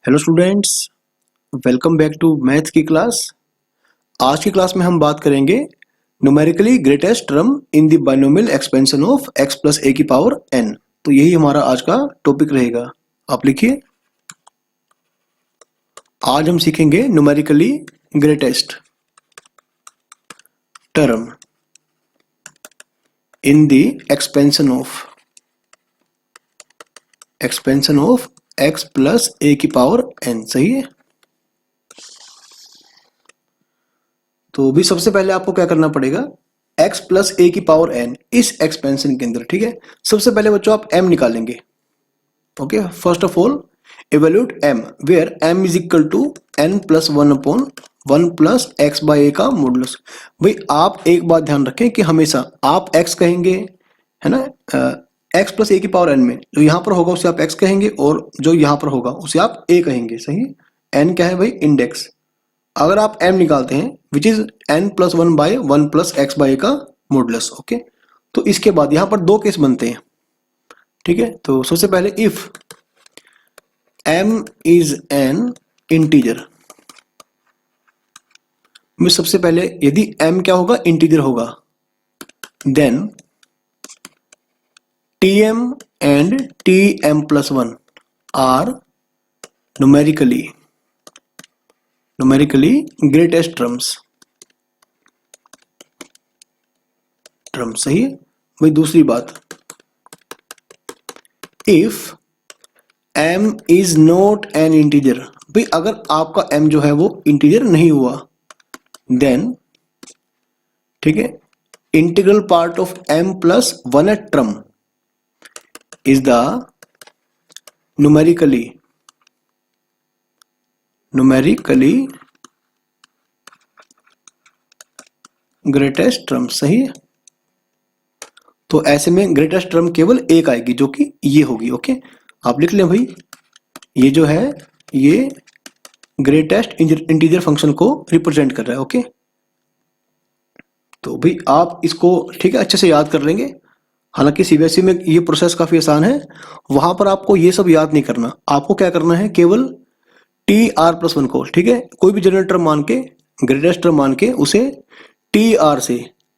Hello students, welcome back to maths की class. आज की क्लास में हम बात करेंगे numerically greatest term in the binomial expansion of x plus a की पावर n। तो यही हमारा आज का टॉपिक रहेगा। आप लिखिए, आज हम सीखेंगे numerically greatest term in the expansion of x plus a की पावर n। सही है। तो भी सबसे पहले आपको क्या करना पड़ेगा, x प्लस a की पावर n इस एक्सपेंशन के अंदर, ठीक है। सबसे पहले बच्चों आप m निकालेंगे। Okay, first of all evaluate m where m is equal to n plus 1/1 plus x by a का मॉडुलस। भाई आप एक बात ध्यान रखें कि हमेशा आप x कहेंगे, है ना, x प्लस a की पावर n में जो यहाँ पर होगा उसे आप x कहेंगे और जो यहाँ पर होगा उसे आप a कहेंगे। सही। n क्या है भाई, इंडेक्स। अगर आप m निकालते हैं which is n plus 1/1 plus x by a का मॉडुलस। ओके, तो इसके बाद यहाँ पर दो केस बनते हैं, ठीक है। तो सबसे पहले if m is an integer, में सबसे पहले यदि m क्या होगा, इंटीजर होगा, then tm and tm plus 1 are numerically greatest terms. सही है भाई। दूसरी बात, if m is not an integer, भाई अगर आपका m जो है वो इंटीजर नहीं हुआ, देन ठीक है, integral part of m plus 1 term is the numerically greatest term. सही है। तो ऐसे में ग्रेटेस्ट टर्म केवल एक आएगी जो कि ये होगी। ओके, आप लिख लें भाई, ये जो है ये ग्रेटेस्ट इंटीजर फंक्शन को रिप्रेजेंट कर रहा है। ओके, तो भाई आप इसको ठीक है अच्छे से याद कर लेंगे। हालांकि सीबीएसई में ये प्रोसेस काफी आसान है, वहां पर आपको ये सब याद नहीं करना। आपको क्या करना है, केवल टी आर प्लस 1 को, ठीक है, कोई भी जनरल टर्म मान के, ग्रेटेस्ट टर्म मान के उसे टी आर से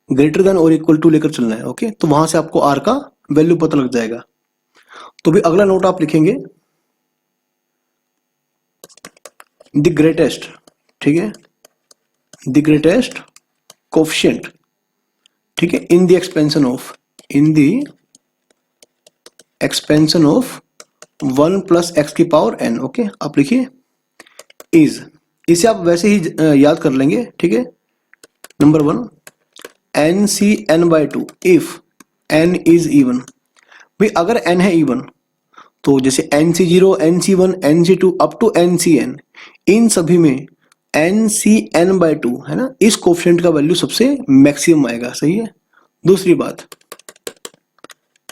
ग्रेटर देन और इक्वल टू लेकर चलना है। ओके, तो वहां से आपको आर का वैल्यू पता लग जाएगा। तो भी अगला नोट आप लिखेंगे, द ग्रेटेस्ट, ठीक है, द ग्रेटेस्ट कोफिशिएंट, ठीक है, in the expansion of 1 plus x की पावर n। ओके, आप लिखिए इज, इसे आप वैसे ही याद कर लेंगे, ठीक है। Number 1 n C n by 2 if n is even. भाई अगर n है इवन तो जैसे NC0, NC1, NC2 up to NCN, इन सभी में NCN बाई 2 है ना, इस कोफिशिएंट का वैल्यू सबसे मैक्सिमम आएगा। सही है। दूसरी बात,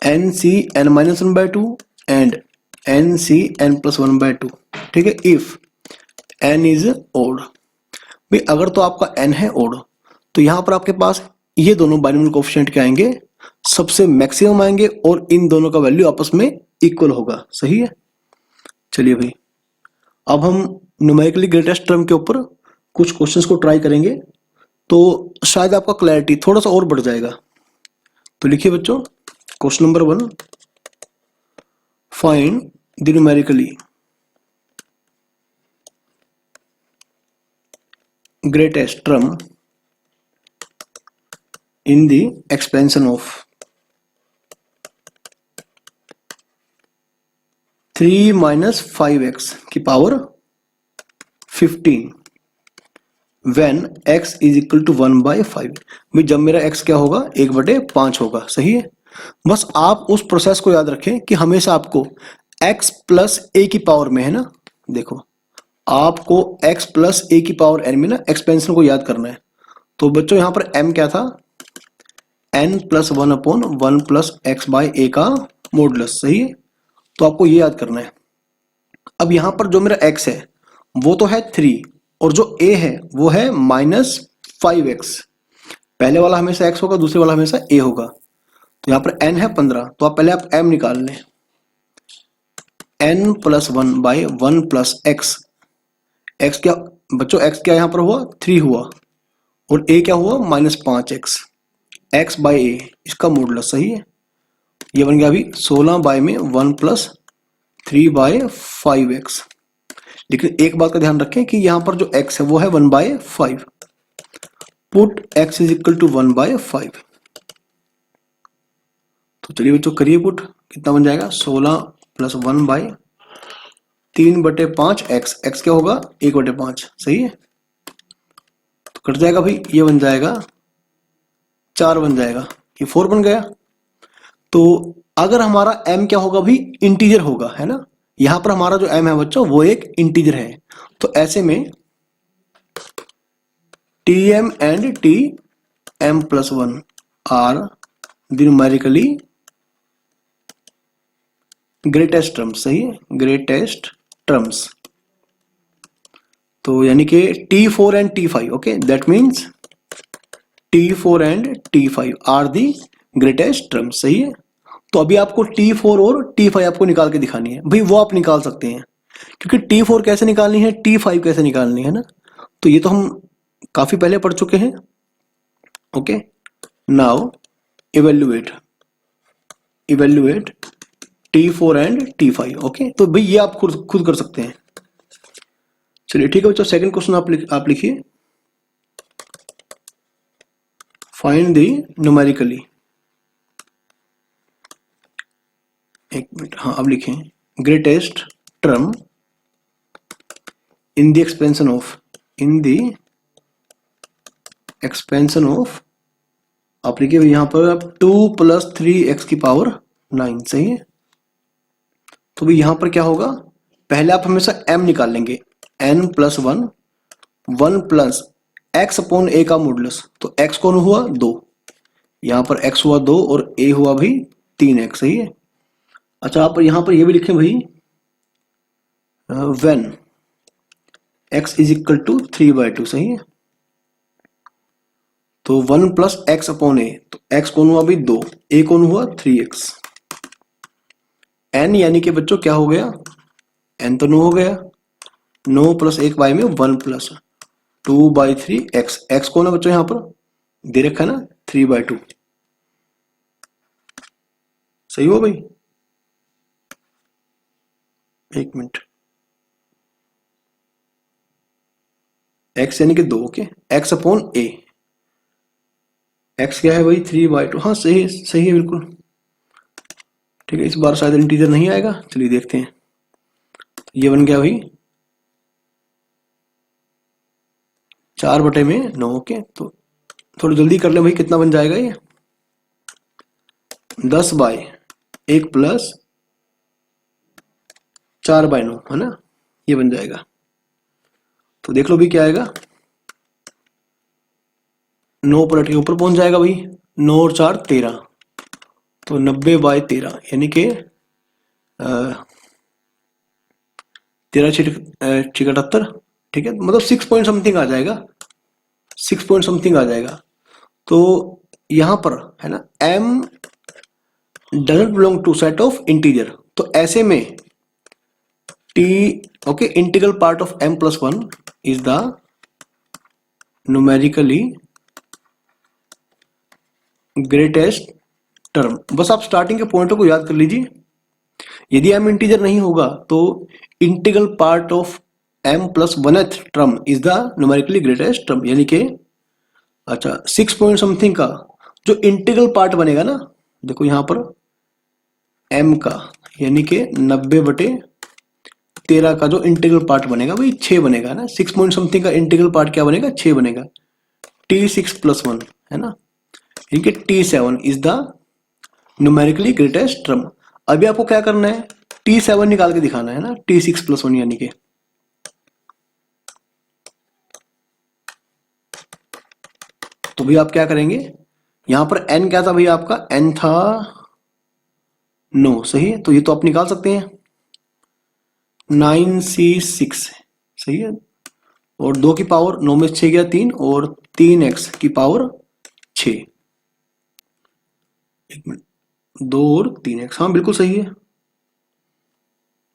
NCN minus 1 by 2 and NCN plus 1 by 2, ठीक है, इफ n इज ओड। भाई अगर तो आपका n है ओड तो यहां पर आपके पास ये दोनों बाइनोमियल कोफिशिएंट क्या आएंगे, सबसे मैक्सिमम आएंगे और इन दोनों का वैल्यू आपस में इक्वल होगा। सही है। चलिए भाई, अब हम न्यूमेरिकली ग्रेटेस्ट टर्म के ऊपर कुछ क्वेश्चंस को ट्राई करेंगे, तो शायद आपका क्लैरिटी थोड़ा सा और बढ़ जाएगा। तो लिखिए बच्चों, question number 1, find the numerically greatest term in the expansion of 3 minus 5x की power 15 when x is equal to 1 by 5। भाई जब मेरा x क्या होगा, 1/5 होगा। सही है। बस आप उस प्रोसेस को याद रखें कि हमेशा आपको x प्लस a की पावर में, है ना, देखो आपको x प्लस a की पावर n में ना एक्सपेंशन को याद करना है। तो बच्चों यहाँ पर m क्या था, n plus 1/1 plus x by a का मॉडुलस। सही है। तो आपको ये याद करना है। अब यहां पर जो मेरा x है वो तो है 3 और जो a है वो है -5x। पहले वाला हमेशा x होगा, दूसरे वाला हमेशा a होगा। तो यहां पर n है 15, तो आप पहले आप m निकाल लें। n plus one by one plus x. X क्या बच्चों, एक्स क्या यहाँ पर हुआ 3 हुआ, और ए क्या हुआ -5x, एक्स बाय ए इसका मॉडुलस। सही है, ये बन गया अभी 16 बाय में 1 प्लस 3 बाय 5x। लेकिन एक बात का ध्यान रखें कि यहाँ पर जो x है वो है 1/5। Put x is equal to 1/5। तो चलिए बच्चों करिए पुट, कितना बन जाएगा 16 प्लस 1/3/5 एक्स, एक्स क्या होगा 1/5। सही है, तो कट जाएगा भाई, ये बन जाएगा 4 बन जाएगा, ये 4 बन गया। तो अगर हमारा m क्या होगा भाई इंटीजर होगा, है ना, यहां पर हमारा जो m है बच्चों वो एक इंटीजर है, तो ऐसे में tm and tm+1 are numerically greatest terms. सही है, ग्रेटेस्ट टर्म्स। तो यानी कि T4 and T5, okay, that means T4 and T5 are the greatest terms. सही है, तो अभी आपको T4 और T5 आपको निकाल के दिखानी है भाई, वो आप निकाल सकते हैं, क्योंकि T4 कैसे निकालनी है, T5 कैसे निकालनी है ना, तो ये तो हम काफी पहले पढ़ चुके हैं। Okay, now evaluate T4 and T5। Okay, तो भाई ये आप खुद कर सकते हैं। चलिए ठीक है बच्चों, सेकंड क्वेश्चन आप लिखिए, फाइंड दी न्यूमेरिकली। एक मिनट, हाँ अब लिखें, greatest term in the expansion of, आप लिखिए यहां पर 2 + 3x की पावर 9। सही है, तो भाई यहां पर क्या होगा, पहले आप हमेशा m निकाल लेंगे, n+1 1 plus x upon a का मॉडुलस। तो x कौन हुआ 2, यहां पर x हुआ 2 और a हुआ भी 3x। सही है, अच्छा आप यहां पर ये भी लिखें भाई, when x is equal to 3/2। सही है, तो 1 प्लस एक्स अपॉन ए, तो x कौन हुआ अभी 2, a कौन हुआ 3x। n यानी कि बच्चों क्या हो गया, n तो 9 हो गया, 9 + 1 बाय में 1 प्लस 2/3x, x कौन है बच्चों यहां पर दे रखा है ना 3/2। सही हुआ भाई, एक मिनट, x यानी कि 2, okay, x upon a, x क्या है भाई 3/2। हाँ सही है, सही है बिल्कुल, ठीक है, इस बार शायद इंटीजर नहीं आएगा, चलिए देखते हैं। ये बन गया भाई 4/9। ओके, तो थोड़ी जल्दी कर ले भाई, कितना बन जाएगा ये 10/1 प्लस 4/9, है ना, ये बन जाएगा। तो देख लो भाई क्या आएगा, 9 पलट के ऊपर पहुंच जाएगा भाई, 9 और 4 13, तो 90/13 यानी कि 13×6 = 78। ठीक है, मतलब 6 पॉइंट समथिंग आ जाएगा, 6 पॉइंट समथिंग आ जाएगा। तो यहां पर है ना m doesn't belong to set of integer, तो ऐसे में t, okay, integral part of m+1 is the numerically greatest term. बस आप स्टार्टिंग के पॉइंटों को याद कर लीजिए, यदि m इंटीजर नहीं होगा तो integral part of m+1th term is the numerically greatest term, यानी कि अच्छा 6 पॉइंट समथिंग का जो इंटीग्रल पार्ट बनेगा ना, देखो यहां पर m का यानी कि 90/13 का जो इंटीग्रल पार्ट बनेगा वही 6 बनेगा ना, 6 पॉइंट समथिंग का इंटीग्रल पार्ट क्या बनेगा 6 बनेगा, t6+1 है ना, यानी कि t7 is the numerically greatest term. अभी आपको क्या करना है, t7 निकाल के दिखाना है ना, t6+1 यानी कि, तो भी आप क्या करेंगे, यहां पर n क्या था भाई आपका, n था 9। सही है, तो ये तो आप निकाल सकते हैं 9c6। सही है, और 2 की पावर 9 में 6 गया 3, और 3x की पावर 6, एक मिनट, 2 और 3x, हाँ बिल्कुल सही है।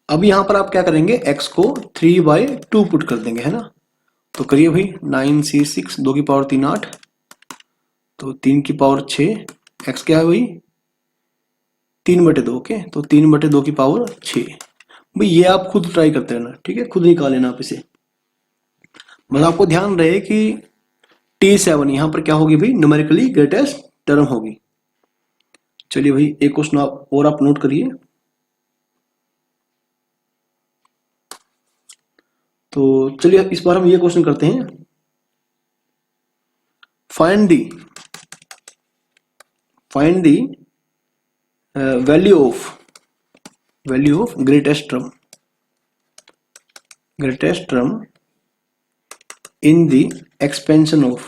अब यहां पर आप क्या करेंगे, x को 3/2 पुट कर देंगे, है ना। तो करिए भाई, 9c6, 2 की पावर 3 8, तो 3 की पावर 6, x क्या है भाई 3/2, ओके। तो 3/2 की पावर 6। भाई ये आप खुद ट्राई करते रहना, ठीक है, खुद निकाल लेना आप इसे। बस आपको ध्यान रहे कि T7 यहां पर क्या होगी भाई, न्यूमेरिकली ग्रेटेस्ट टर्म होगी। चलिए भाई, एक क्वेश्चन और आप नोट करिए। तो चलिए इस बार हम ये क्वेश्चन करते हैं, find the value of greatest term in the expansion of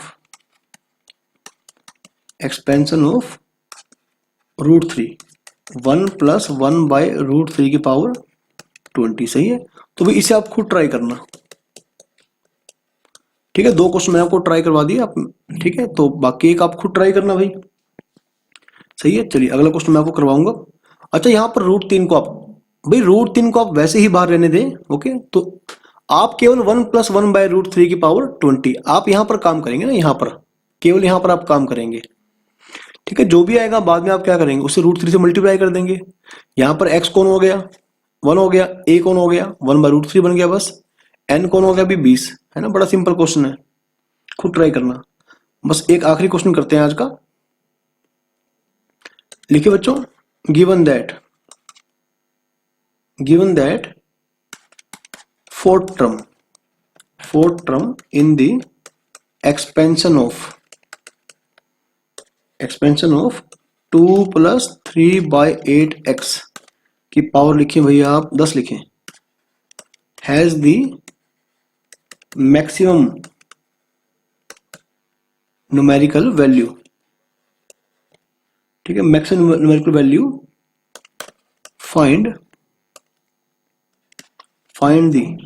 root 3, 1 + 1/√3 की पावर 20, सही है। तो भाई इसे आप खुद ट्राई करना, ठीक है। 2 क्वेश्चन मैंने आपको ट्राई करवा दिए आप, ठीक है। तो बाकी एक आप खुद ट्राई करना भाई, सही है। चलिए अगला क्वेश्चन मैं आपको करवाऊंगा। अच्छा, यहाँ पर √3 को आप भाई √3 को आप वैसे ही बाहर रहने दें, ओके। तो आप केवल 1 + 1/√3 की पावर 20 आप यहां पर काम करेंगे ना, यहां पर केवल यहां पर आप काम करेंगे, ठीक है। जो भी आएगा बाद में आप क्या करेंगे, उसे √3 से मल्टीप्लाई कर देंगे। यहां पर x कौन हो गया 1 हो गया, a कौन हो गया 1/√3 बन गया, बस। n कौन हो गया अभी 20, है ना। बड़ा सिंपल क्वेश्चन है, खुद ट्राई करना। बस एक आखिरी क्वेश्चन करते हैं आज का। लिखिए बच्चों, given that fourth term in the expansion of 2 + 3/8x की पावर लिखिए भैया आप 10 लिखें, has the maximum numerical value, ठीक है। Maximum numerical value, find the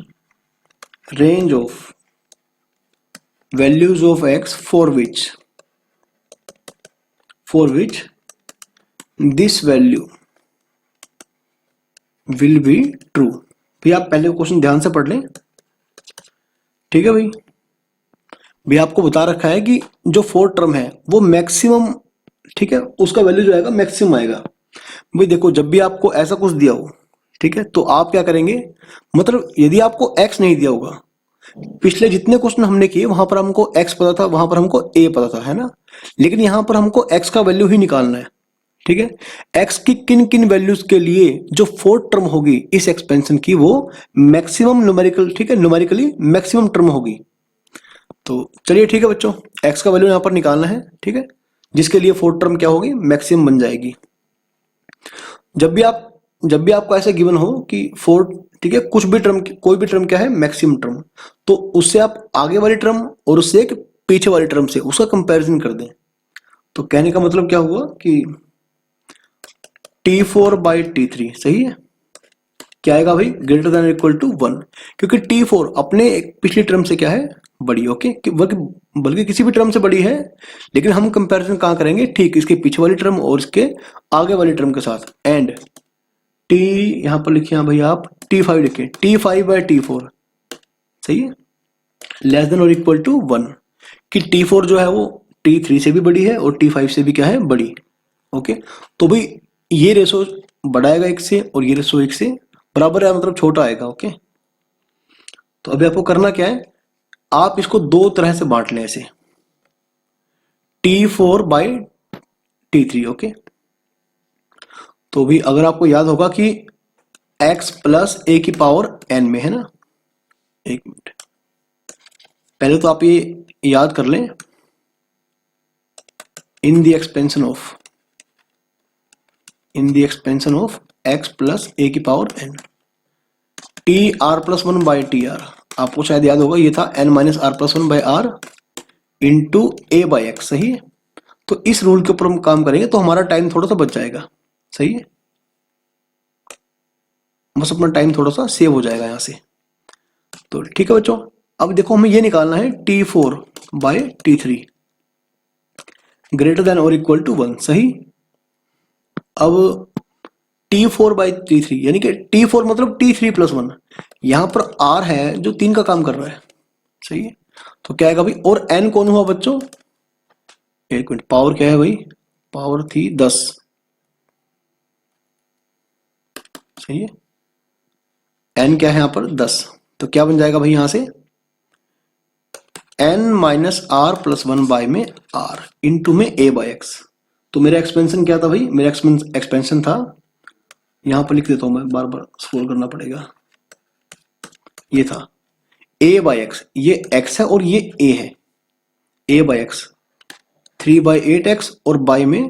range of values of x for which this value will be true। भाई आप पहले क्वेश्चन ध्यान से पढ़ लें, ठीक है भाई। भी आपको बता रखा है कि जो फोर्थ टर्म है वो मैक्सिमम, ठीक है, उसका वैल्यू जो आएगा मैक्सिमम आएगा। भाई देखो, जब भी आपको ऐसा कुछ दिया हो, ठीक है, तो आप क्या करेंगे, मतलब यदि आपको x नहीं दिया होगा, पिछले जितने क्वेश्चन हमने किए वहां पर हमको x पता था, वहां पर हमको a पता था, है ना। लेकिन यहां पर हमको x का वैल्यू ही निकालना है, ठीक है। x की किन किन वैल्यूज के लिए जो फोर्थ टर्म होगी इस एक्सपेंशन की, वो मैक्सिमम न्यूमेरिकल, ठीक है, न्यूमेरिकली मैक्सिमम टर्म होगी। तो चलिए ठीक है बच्चों, x का वैल्यू यहां पर निकालना है, ठीक है, जिसके लिए फोर्थ टर्म क्या होगी, मैक्सिमम बन जाएगी। जब भी आपको ऐसे गिवन हो कि फोर्थ, ठीक है, कुछ भी टर्म, कोई भी टर्म क्या है मैक्सिमम टर्म, तो उससे आप आगे वाली टर्म और उससे एक पीछे वाली टर्म से उसका कंपैरिजन कर दें। तो कहने का मतलब क्या हुआ कि T4/T3 सही है, क्या आएगा भाई, ग्रेटर देन इक्वल टू 1, क्योंकि T4 अपने पिछली टर्म से क्या है, बड़ी, ओके, बल्कि किसी भी टर्म से बड़ी है। लेकिन हम कंपैरिजन कहां करेंगे, ठीक इसके पीछे वाली टर्म और इसके आगे वाली टर्म के साथ। एंड T यहां पर लिखिए भाई आप T5 लिखिए, T5/T4 सही है, लेस देन और इक्वल टू 1, कि T4 जो है वो T3 से भी बड़ी है और T5 से भी क्या है, बड़ी, ओके। तो भाई ये रेशो बड़ा आएगा 1 से और ये रेशो 1 से बराबर है, मतलब छोटा आएगा, ओके। तो अभी आपको करना क्या है, आप इसको दो तरह से बांट लें ऐसे, T4/T3, ओके। तो भी अगर आपको याद होगा कि x + a की पावर n में, है ना। एक मिनट, पहले तो आप ये याद कर लें, in the expansion of x + a की पावर n, tr + 1/tr, आपको शायद याद होगा ये था n - r + 1/r into a/x, सही है। तो इस रूल के ऊपर हम काम करेंगे तो हमारा टाइम थोड़ा सा बच जाएगा, सही है, बस अपना टाइम थोड़ा सा सेव हो जाएगा यहां से। तो ठीक है बच्चों, अब देखो हमें ये निकालना है T4/T3 ग्रेटर देन और इक्वल टू 1, सही। अब T4/T3 यानी कि T4 मतलब T3+1। यहां पर R है जो 3 का काम कर रहा है, सही है। तो क्या आएगा भाई, और N कौन हुआ बच्चों, एक मिनट, पावर क्या है भाई, पावर थी 10, सही है। N क्या है यहां पर 10, तो क्या बन जाएगा भाई यहां से N-R+1 बाय में R इंटू में A/X। तो मेरा एक्सपेंशन क्या था भाई, मेरा एक्सपेंशन था, यहां पर लिख देता हूं मैं, बार बार स्क्रॉल करना पड़ेगा, ये था A/X, ये X है और ये A है, A/X 3/8X और बाय में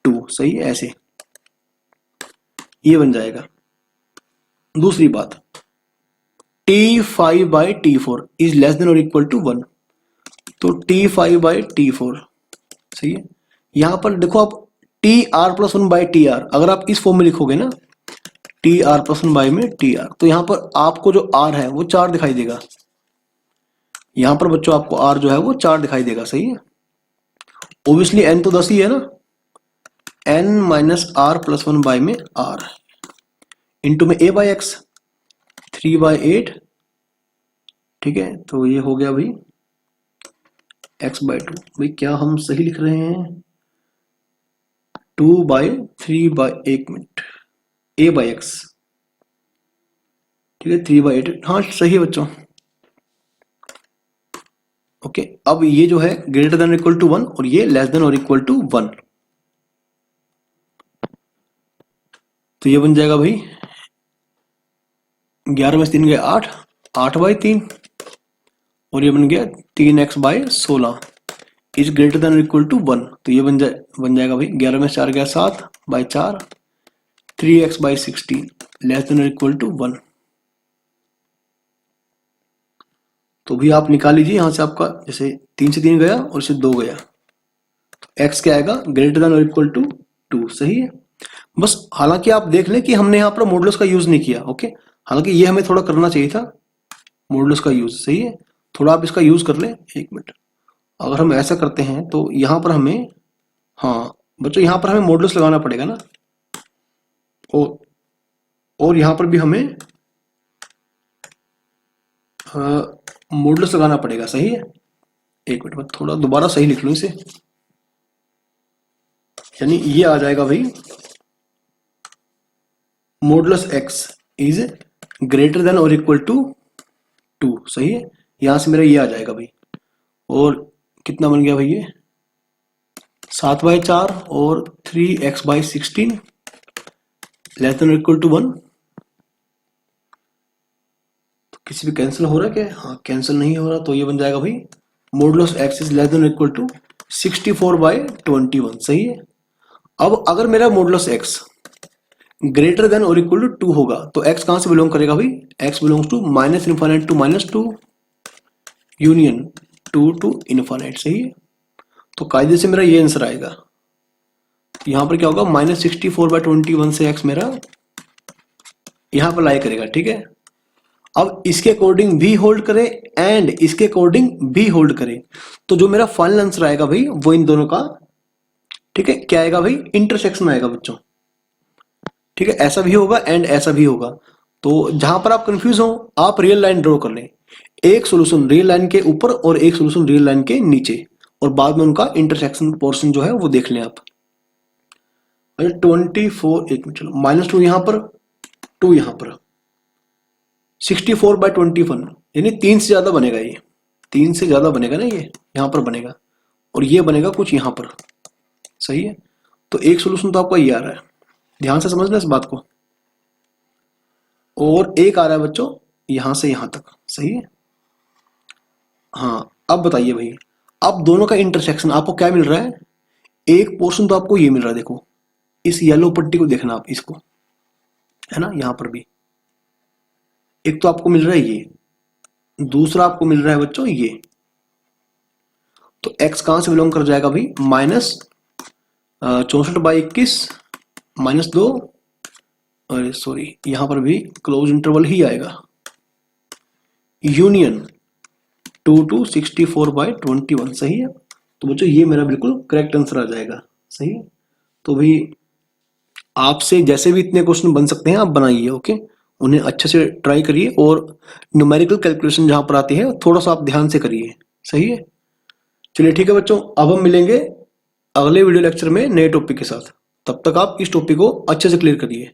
2, सही है, ऐसे ये बन जाएगा। दूसरी बात, T5/T4 इज लेस देन और इक्वल टू 1, तो T5/T4, सही है। यहां पर देखो आप TR+1/TR, अगर आप इस फॉर्म में लिखोगे ना TR+1 बाय में TR, तो यहां पर आपको जो R है वो 4 दिखाई देगा, यहां पर बच्चों आपको R जो है वो 4 दिखाई देगा, सही है। ओब्वियसली N तो 10 ही है ना, N-R+1 बाय में R इंटू में A/X 3/8, ठीक है। तो ये हो गया भाई x/2, भाई क्या हम सही लिख रहे हैं, 2/3, एक मिनट, A/X, ठीक है, 3/8, हाँ सही है बच्चों। ओके, अब ये जो है ग्रेटर देन इक्वल टू 1 और ये लेस देन और इक्वल टू 1, तो ये बन जाएगा भाई 11 में से 3 गए 8, 8/3, और ये बन गया 3x/16 is greater than equal to 1, तो ये बन जाएगा भाई 11 में से 4 गया 7/4, 3x/16 less than equal to 1। तो भी आप निकाल लीजिए यहां से, आपका जैसे 3 से 3 गया और इससे 2 गया, तो x क्या आएगा, ग्रेटर देन और इक्वल टू 2, सही है। बस हालांकि आप देख लें कि हमने यहाँ पर मॉडुलस का यूज नहीं किया, ओके, हालांकि ये हमें थोड़ा करना चाहिए था मॉडुलस का यूज, सही है, थोड़ा आप इसका यूज कर लें, एक मिनट। अगर हम ऐसा करते हैं तो यहाँ पर हमें, हाँ बच्चों यहाँ पर हमें मॉडुलस लगाना पड़ेगा ना, और यहाँ पर भी हमें मॉडुलस लगाना पड़ेगा, सही है। एक मिनट, मैं थोड़ा दोबारा सही लिख लूं इसे, यानी ये आ जाएगा भाई modulus x is greater then और इक्वल टू 2, सही है। यहां से मेरा ये आ जाएगा भाई, और कितना बन गया भाई, ये 7/4 और 3x/16 लेस देन और इक्वल टू 1, तो किसी भी कैंसिल हो रहा है क्या, हाँ कैंसिल नहीं हो रहा, तो ये बन जाएगा भाई modulus x is less than और इक्वल टू 64/21, सही है। अब अगर मेरा मॉडुलस x ग्रेटर देन और इक्वल टू 2 होगा, तो x कहां से बिलोंग करेगा भाई, x belongs to -∞ to -2 union 2 to infinite, सही है। तो कायदे से मेरा ये आंसर आएगा, यहां पर क्या होगा, -64/21 से x मेरा यहां पर लाई करेगा, ठीक है। अब इसके अकॉर्डिंग भी होल्ड करे एंड इसके अकॉर्डिंग भी होल्ड करे, तो जो मेरा फाइनल आंसर आएगा भाई वो इन दोनों का, ठीक है, क्या आएगा भाई, इंटरसेक्शन आएगा बच्चों, ठीक है। ऐसा भी होगा एंड ऐसा भी होगा, तो जहां पर आप कंफ्यूज हो आप रियल लाइन ड्रॉ कर लें, एक सॉल्यूशन रियल लाइन के ऊपर और एक सॉल्यूशन रियल लाइन के नीचे, और बाद में उनका इंटरसेक्शन पोर्शन जो है वो देख लें आप। 24, एक मिनट, चलो -2 यहां पर, 2 यहां पर, 64/21 यानी 3 से ज्यादा बनेगा, ये 3 से ज्यादा बनेगा ना, ये यहां पर बनेगा और ये बनेगा कुछ यहां पर, सही है। तो एक सॉल्यूशन तो आपका ये आ रहा है, ध्यान से समझना इस बात को, और एक आ रहा है बच्चों यहां से यहां तक, सही है। हाँ अब बताइए भाई, अब दोनों का इंटरसेक्शन आपको क्या मिल रहा है, एक पोर्शन तो आपको ये मिल रहा है, देखो इस येलो पट्टी को देखना आप, इसको है ना, यहां पर भी एक तो आपको मिल रहा है ये, दूसरा आपको मिल रहा है बच्चों ये, तो x कहां से बिलोंग कर जाएगा भाई, -64/21 -2, अरे सॉरी यहां पर भी क्लोज इंटरवल ही आएगा, यूनियन 2 टू 64/21, सही है। तो बच्चों ये मेरा बिल्कुल करेक्ट आंसर आ जाएगा, सही है। तो भी आपसे जैसे भी इतने क्वेश्चन बन सकते हैं आप बनाइए, ओके। उन्हें अच्छे से ट्राई करिए और न्यूमेरिकल कैलकुलेशन जहां पर आती है थोड़ा सा आप ध्यान से करिए, सही है। चलिए ठीक है बच्चों, अब हम मिलेंगे अगले वीडियो लेक्चर में नए टॉपिक के साथ। तब तक आप इस टॉपिक को अच्छे से क्लियर करिए।